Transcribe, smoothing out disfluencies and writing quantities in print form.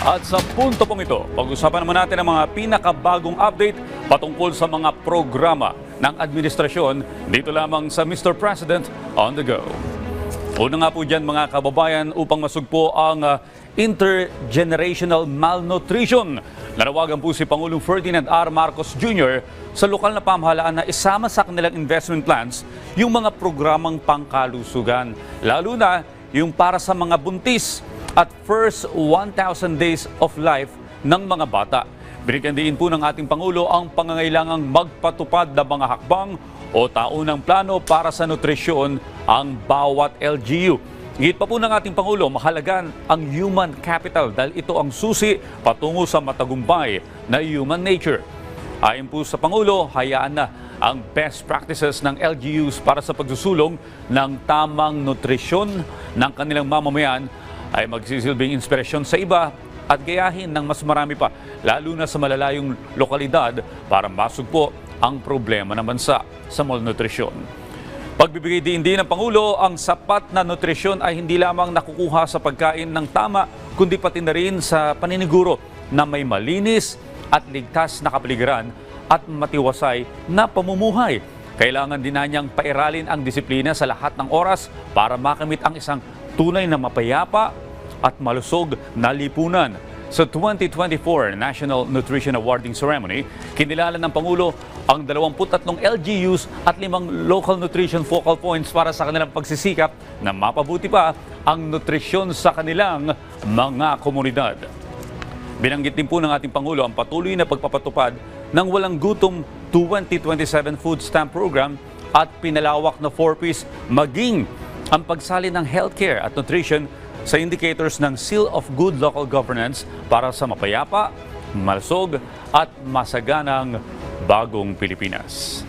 At sa punto pong ito, pag-usapan naman natin ang mga pinakabagong update patungkol sa mga programa ng administrasyon dito lamang sa Mr. President on the Go. Una nga po dyan mga kababayan upang masugpo ang intergenerational malnutrition. Nanawagan po si Pangulong Ferdinand R. Marcos Jr. sa lokal na pamahalaan na isama sa kanilang investment plans yung mga programang pangkalusugan, lalo na yung para sa mga buntis at first 1,000 days of life ng mga bata. Binigyan din po ng ating Pangulo ang pangangailangang magpatupad ng mga hakbang o taunang plano para sa nutrisyon ang bawat LGU. Higit pa po ng ating Pangulo, mahalagan ang human capital dahil ito ang susi patungo sa matagumpay na human nature. Ayon po sa Pangulo, hayaan na ang best practices ng LGUs para sa pagsusulong ng tamang nutrisyon ng kanilang mamamayan ay magsisilbing inspirasyon sa iba at gayahin ng mas marami pa, lalo na sa malalayong lokalidad para masugpo ang problema ng bansa sa malnutrisyon. Pagbibigay din ng Pangulo, ang sapat na nutrisyon ay hindi lamang nakukuha sa pagkain ng tama, kundi pati na rin sa paniniguro na may malinis at ligtas na kapaligiran at matiwasay na pamumuhay. Kailangan din na niyang pairalin ang disiplina sa lahat ng oras para makamit ang isang tunay na mapayapa at malusog na lipunan. Sa 2024 National Nutrition Awarding Ceremony, kinilala ng Pangulo ang 23 LGUs at 5 local nutrition focal points para sa kanilang pagsisikap na mapabuti pa ang nutrisyon sa kanilang mga komunidad. Binanggit din po ng ating Pangulo ang patuloy na pagpapatupad ng Walang Gutom 2027 Food Stamp Program at pinalawak na 4Ps maging ang pagsali ng healthcare at nutrition sa indicators ng Seal of Good Local Governance para sa mapayapa, malusog at masaganang bagong Pilipinas.